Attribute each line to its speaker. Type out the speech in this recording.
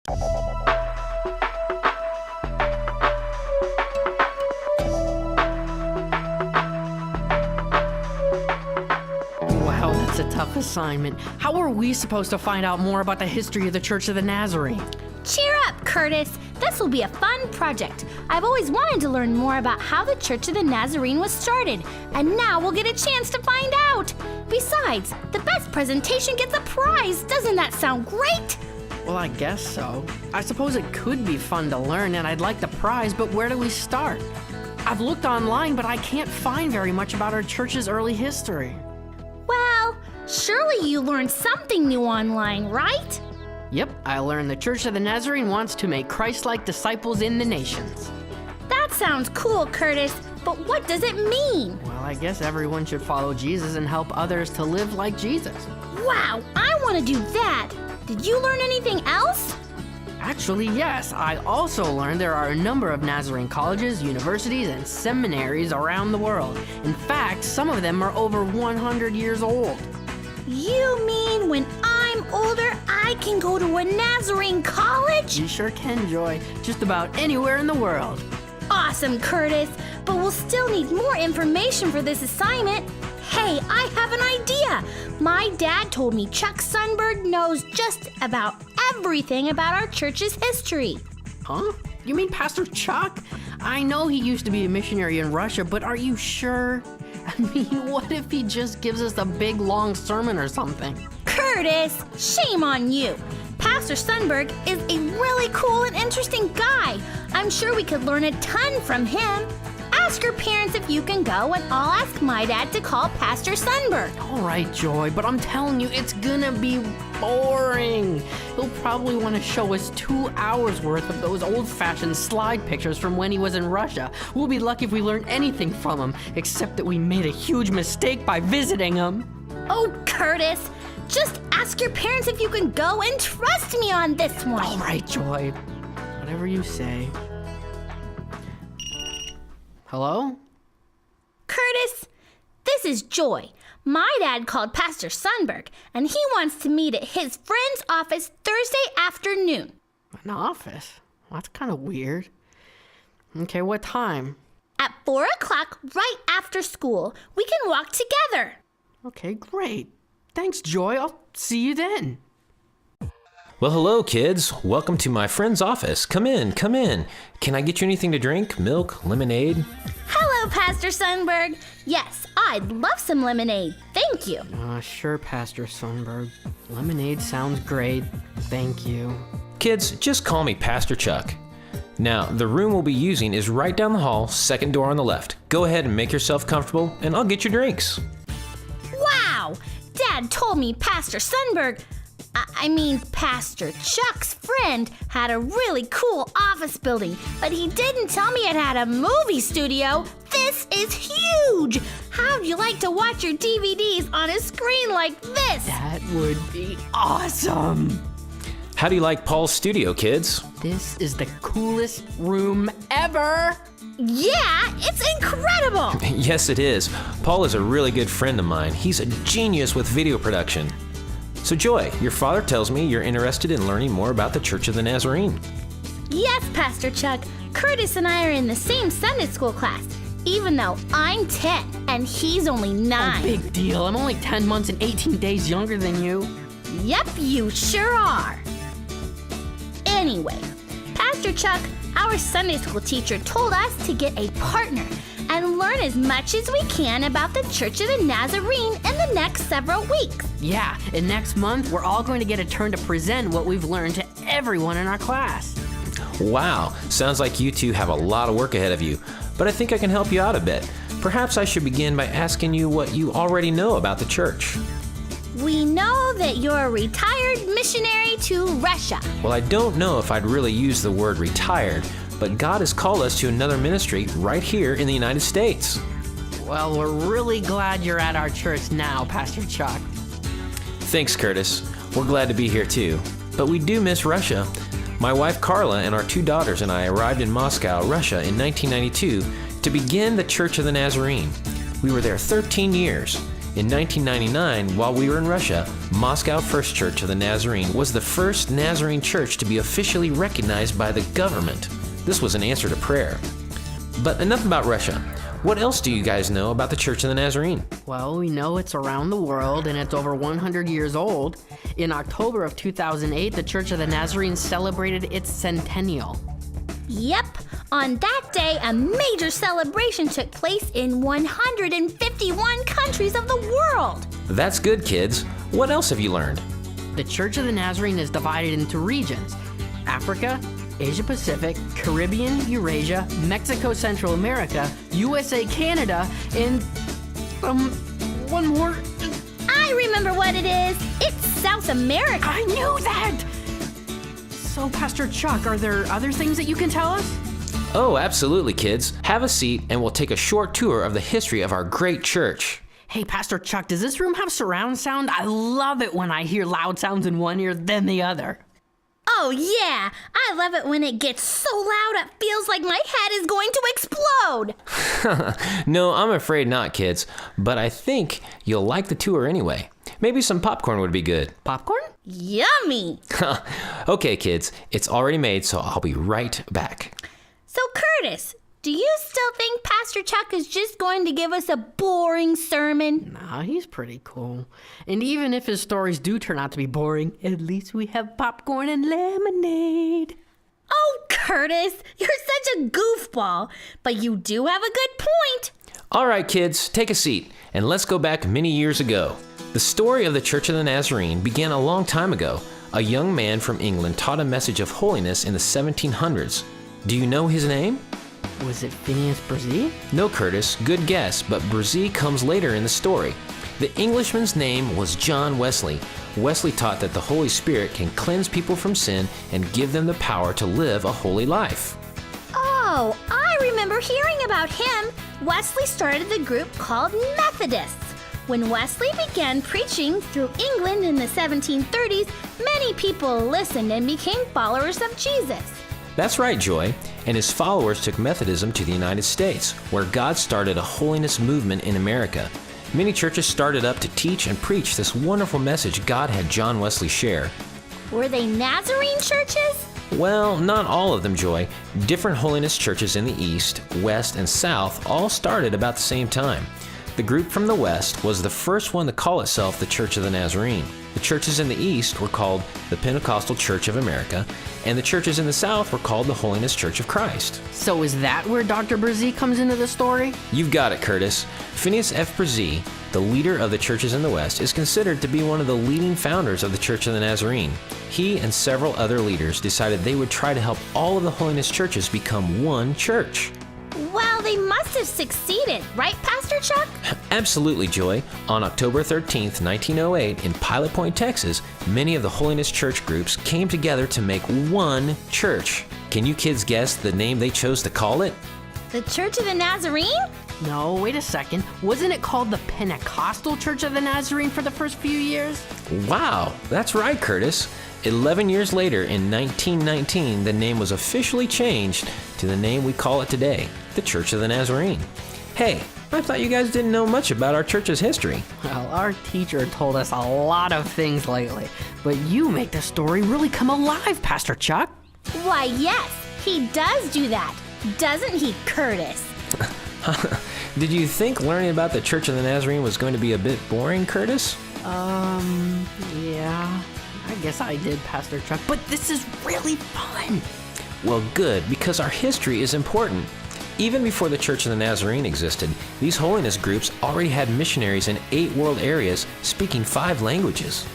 Speaker 1: Wow, that's a tough assignment. How are we supposed to find out more about the history of the Church of the Nazarene?
Speaker 2: Cheer up, Curtis. This will be a fun project. I've always wanted to learn more about how the Church of the Nazarene was started, and now we'll get a chance to find out. Besides, the best presentation gets a prize. Doesn't that sound great?
Speaker 1: Well, I guess so. I suppose it could be fun to learn, and I'd like the prize, but where do we start? I've looked online, but I can't find very much about our church's early history.
Speaker 2: Well, surely you learned something new online, right?
Speaker 1: Yep, I learned the Church of the Nazarene wants to make Christ-like disciples in the nations.
Speaker 2: That sounds cool, Curtis, but what does it mean?
Speaker 1: Well, I guess everyone should follow Jesus and help others to live like Jesus.
Speaker 2: Wow, I want to do that. Did you learn anything else?
Speaker 1: Actually, yes. I also learned there are a number of Nazarene colleges, universities, and seminaries around the world. In fact, some of them are over 100 years old.
Speaker 2: You mean when I'm older, I can go to a Nazarene college?
Speaker 1: You sure can, Joy. Just about anywhere in the world.
Speaker 2: Awesome, Curtis. But we'll still need more information for this assignment. Hey, I have an idea. My dad told me Chuck Sundberg knows just about everything about our church's history.
Speaker 1: Huh? You mean Pastor Chuck? I know he used to be a missionary in Russia, but are you sure? I mean, what if he just gives us a big, long sermon or something?
Speaker 2: Curtis, shame on you. Pastor Sundberg is a really cool and interesting guy. I'm sure we could learn a ton from him. Ask your parents if you can go, and I'll ask my dad to call Pastor Sundberg.
Speaker 1: All right, Joy, but I'm telling you, it's gonna be boring. He'll probably want to show us 2 hours worth of those old-fashioned slide pictures from when he was in Russia. We'll be lucky if we learn anything from him, except that we made a huge mistake by visiting him.
Speaker 2: Oh, Curtis, just ask your parents if you can go and trust me on this one.
Speaker 1: All right, Joy. Whatever you say. Hello?
Speaker 2: Curtis, this is Joy. My dad called Pastor Sundberg, and he wants to meet at his friend's office Thursday afternoon.
Speaker 1: An office? Well, that's kind of weird. Okay, what time?
Speaker 2: At 4 o'clock, right after school. We can walk together.
Speaker 1: Okay, great. Thanks, Joy. I'll see you then.
Speaker 3: Well, hello, kids. Welcome to my friend's office. Come in, come in. Can I get you anything to drink? Milk, lemonade?
Speaker 2: Hello, Pastor Sundberg. Yes, I'd love some lemonade. Thank you.
Speaker 1: Sure, Pastor Sundberg. Lemonade sounds great. Thank you.
Speaker 3: Kids, just call me Pastor Chuck. Now, the room we'll be using is right down the hall, second door on the left. Go ahead and make yourself comfortable, and I'll get your drinks.
Speaker 2: Wow! Dad told me Pastor Sundberg, Pastor Chuck's friend had a really cool office building, but he didn't tell me it had a movie studio. This is huge! How'd you like to watch your DVDs on a screen like this?
Speaker 1: That would be awesome!
Speaker 3: How do you like Paul's studio, kids?
Speaker 1: This is the coolest room ever!
Speaker 2: Yeah, it's incredible!
Speaker 3: Yes, it is. Paul is a really good friend of mine. He's a genius with video production. So Joy, your father tells me you're interested in learning more about the Church of the Nazarene.
Speaker 2: Yes, Pastor Chuck. Curtis and I are in the same Sunday school class, even though I'm 10 and he's only 9.
Speaker 1: Oh, big deal. I'm only 10 months and 18 days younger than you.
Speaker 2: Yep, you sure are. Anyway, Pastor Chuck, our Sunday school teacher, told us to get a partner and learn as much as we can about the Church of the Nazarene in the next several weeks.
Speaker 1: Yeah, and next month, we're all going to get a turn to present what we've learned to everyone in our class.
Speaker 3: Wow, sounds like you two have a lot of work ahead of you, but I think I can help you out a bit. Perhaps I should begin by asking you what you already know about the church.
Speaker 2: We know that you're a retired missionary to Russia.
Speaker 3: Well, I don't know if I'd really use the word retired, but God has called us to another ministry right here in the United States.
Speaker 1: Well, we're really glad you're at our church now, Pastor Chuck.
Speaker 3: Thanks, Curtis. We're glad to be here too. But we do miss Russia. My wife Carla and our 2 daughters and I arrived in Moscow, Russia in 1992 to begin the Church of the Nazarene. We were there 13 years. In 1999, while we were in Russia, Moscow First Church of the Nazarene was the first Nazarene church to be officially recognized by the government. This was an answer to prayer. But enough about Russia. What else do you guys know about the Church of the Nazarene?
Speaker 1: Well, we know it's around the world and it's over 100 years old. In October of 2008, the Church of the Nazarene celebrated its centennial.
Speaker 2: Yep, on that day, a major celebration took place in 151 countries of the world.
Speaker 3: That's good, kids. What else have you learned?
Speaker 1: The Church of the Nazarene is divided into regions: Africa, Asia Pacific, Caribbean, Eurasia, Mexico, Central America, USA, Canada, and one more.
Speaker 2: I remember what it is. It's South America.
Speaker 1: I knew that! So, Pastor Chuck, are there other things that you can tell us?
Speaker 3: Oh, absolutely, kids. Have a seat and we'll take a short tour of the history of our great church.
Speaker 1: Hey, Pastor Chuck, does this room have surround sound? I love it when I hear loud sounds in one ear, then the other.
Speaker 2: Oh yeah, I love it when it gets so loud it feels like my head is going to explode.
Speaker 3: No, I'm afraid not, kids. But I think you'll like the tour anyway. Maybe some popcorn would be good.
Speaker 1: Popcorn?
Speaker 2: Yummy.
Speaker 3: Okay, kids, it's already made, so I'll be right back.
Speaker 2: So Curtis, do you still think Pastor Chuck is just going to give us a boring sermon?
Speaker 1: Nah, he's pretty cool. And even if his stories do turn out to be boring, at least we have popcorn and lemonade.
Speaker 2: Oh, Curtis, you're such a goofball, but you do have a good point.
Speaker 3: All right, kids, take a seat, and let's go back many years ago. The story of the Church of the Nazarene began a long time ago. A young man from England taught a message of holiness in the 1700s. Do you know his name?
Speaker 1: Was it Phineas Brzee?
Speaker 3: No, Curtis, good guess, but Brzee comes later in the story. The Englishman's name was John Wesley. Wesley taught that the Holy Spirit can cleanse people from sin and give them the power to live a holy life.
Speaker 2: Oh, I remember hearing about him. Wesley started the group called Methodists. When Wesley began preaching through England in the 1730s, many people listened and became followers of Jesus.
Speaker 3: That's right, Joy. And his followers took Methodism to the United States, where God started a holiness movement in America. Many churches started up to teach and preach this wonderful message God had John Wesley share.
Speaker 2: Were they Nazarene churches?
Speaker 3: Well, not all of them, Joy. Different holiness churches in the East, West, and South all started about the same time. The group from the West was the first one to call itself the Church of the Nazarene. The churches in the East were called the Pentecostal Church of America, and the churches in the South were called the Holiness Church of Christ.
Speaker 1: So is that where Dr. Brzee comes into the story?
Speaker 3: You've got it, Curtis. Phineas F. Brzee, the leader of the churches in the West, is considered to be one of the leading founders of the Church of the Nazarene. He and several other leaders decided they would try to help all of the holiness churches become one church.
Speaker 2: Well, they must have succeeded, right, Pastor Chuck?
Speaker 3: Absolutely, Joy. On October 13th, 1908, in Pilot Point, Texas, many of the holiness church groups came together to make one church. Can you kids guess the name they chose to call it?
Speaker 2: The Church of the Nazarene?
Speaker 1: No, wait a second. Wasn't it called the Pentecostal Church of the Nazarene for the first few years?
Speaker 3: Wow, that's right, Curtis. 11 years later, in 1919, the name was officially changed to the name we call it today, the Church of the Nazarene. Hey, I thought you guys didn't know much about our church's history.
Speaker 1: Well, our teacher told us a lot of things lately, but you make the story really come alive, Pastor Chuck.
Speaker 2: Why, yes, he does do that. Doesn't he, Curtis?
Speaker 3: Did you think learning about the Church of the Nazarene was going to be a bit boring, Curtis?
Speaker 1: Yeah, I guess I did, Pastor Chuck, but this is really fun.
Speaker 3: Well, good, because our history is important. Even before the Church of the Nazarene existed, these holiness groups already had missionaries in 8 world areas speaking 5 languages.